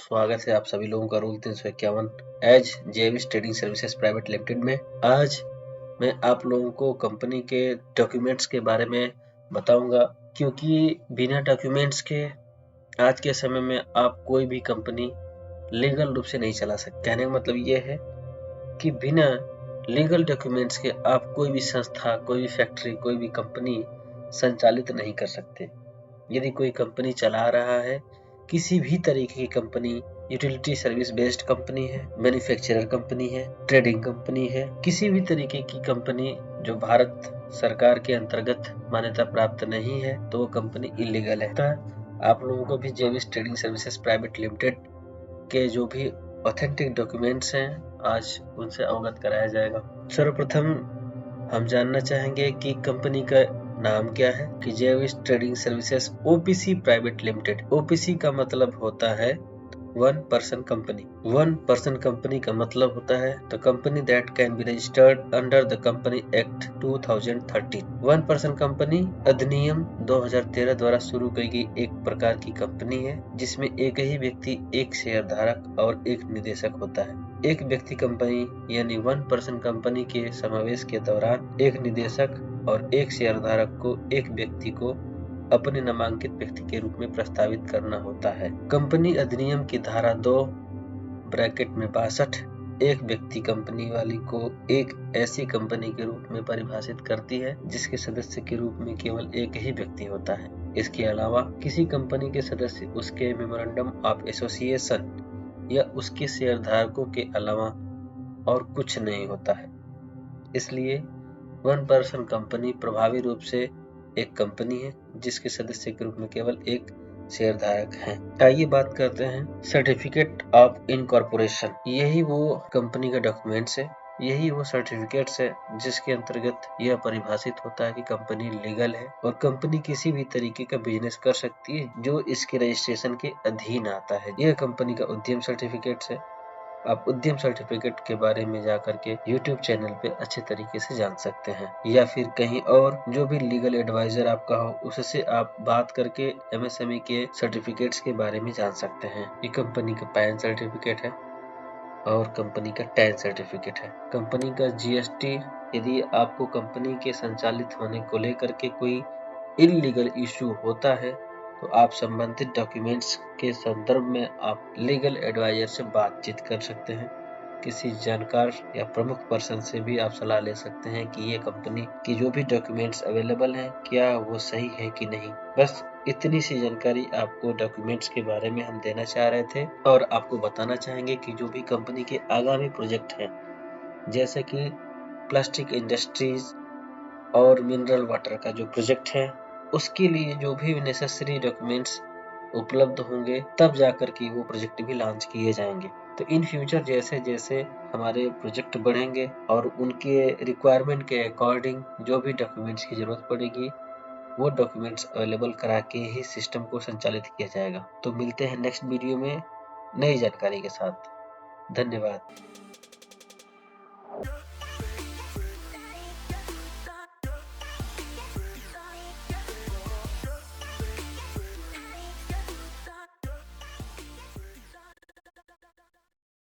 स्वागत है आप सभी लोगों का rule 351 as Jevis trading services private limited में। आज मैं आप लोगों को कंपनी के डॉक्यूमेंट्स के बारे में बताऊंगा, क्योंकि बिना डॉक्यूमेंट्स के आज के समय में आप कोई भी कंपनी लीगल रूप से नहीं चला सकते। कहने का मतलब ये है कि बिना लीगल डॉक्यूमेंट्स के आप कोई भी संस्था, कोई भी फैक्ट्री, कोई भी कंपनी संचालित नहीं कर सकते। यदि कोई कंपनी चला रहा है, किसी भी तरीके की company, utility service based company है, मैन्युफैक्चरर कंपनी है, ट्रेडिंग कंपनी है, किसी भी तरीके की कंपनी जो भारत सरकार के अंतर्गत मान्यता प्राप्त नहीं है, तो वो कंपनी इलीगल है। आप लोगों को भी Jewish trading services private limited के जो भी ऑथेंटिक डॉक्यूमेंट्स हैं, आज उनसे अवगत कराया जाएगा। सर्वप्रथम हम जानना चाहेंगे कि कंपनी का नाम क्या है कि Jewish trading services OPC private limited. OPC का मतलब होता है one person company. One person company का मतलब होता है the company that can be registered under the company act 2013। One person company अधिनियम 2013 द्वारा शुरू की गई एक प्रकार की कंपनी है, जिसमें एक ही व्यक्ति, एक शेयरधारक और एक निदेशक होता है। एक व्यक्ति कंपनी यानी वन पर्सन कंपनी के समावेश के दौरान एक निदेशक और एक शेयरधारक को एक व्यक्ति को अपने नामांकित व्यक्ति के रूप में प्रस्तावित करना होता है। कंपनी अधिनियम की धारा 2 ब्रैकेट में 62 एक व्यक्ति कंपनी वाली को एक ऐसी कंपनी के रूप में परिभाषित करती है जिसके सदस्य के रूप में केवल एक ही व्यक्ति होता है। इसके अलावा किसी कंपनी के सदस्य उसके मेमोरेंडम ऑफ एसोसिएशन या उसके शेयरधारकों के अलावा और कुछ नहीं होता है। इसलिए वन पर्सन कंपनी प्रभावी रूप से एक कंपनी है जिसके सदस्य के रूप में केवल एक शेयरधारक हैं। आइए बात करते हैं सर्टिफिकेट ऑफ इनकॉर्पोरेशन। यही वो कंपनी का डॉक्यूमेंट्स है, यही वो सर्टिफिकेट्स है जिसके अंतर्गत यह परिभाषित होता है कि कंपनी लीगल है और कंपनी किसी भी तरीके का बिजनेस कर सकती है जो इसके रजिस्ट्रेशन के अधीन आता है। यह कंपनी का उद्यम सर्टिफिकेट्स है। आप उद्यम सर्टिफिकेट के बारे में जाकर के YouTube चैनल पे अच्छे तरीके से जान सकते हैं, या फिर कहीं और जो भी लीगल एडवाइजर आपका हो उससे आप बात करके MSME के सर्टिफिकेट्स के बारे में जान सकते हैं। ये कंपनी का पैन सर्टिफिकेट है और कंपनी का टैन सर्टिफिकेट है। कंपनी का GST, यदि आपको कंपनी के संचालित होने को लेकर के कोई इलीगल इशू होता है तो आप संबंधित डॉक्यूमेंट्स के संदर्भ में आप लीगल एडवाइजर से बातचीत कर सकते हैं। किसी जानकार या प्रमुख पर्सन से भी आप सलाह ले सकते हैं कि ये कंपनी की जो भी डॉक्यूमेंट्स अवेलेबल हैं क्या वो सही है कि नहीं। बस इतनी सी जानकारी आपको डॉक्यूमेंट्स के बारे में हम देना चाह रहे थे और आपको बताना चाहेंगे कि जो भी कंपनी के आगामी प्रोजेक्ट हैं, जैसे कि प्लास्टिक इंडस्ट्रीज और मिनरल वाटर का जो प्रोजेक्ट है, उसके लिए जो भी नेसेसरी डॉक्यूमेंट्स उपलब्ध होंगे तब जाकर के वो प्रोजेक्ट भी लॉन्च किए जाएंगे। तो इन फ्यूचर जैसे जैसे हमारे प्रोजेक्ट बढ़ेंगे और उनके रिक्वायरमेंट के अकॉर्डिंग जो भी डॉक्यूमेंट्स की जरूरत पड़ेगी वो डॉक्यूमेंट्स अवेलेबल करा के ही सिस्टम को संचालित किया जाएगा। तो मिलते हैं नेक्स्ट वीडियो में नई जानकारी के साथ। धन्यवाद।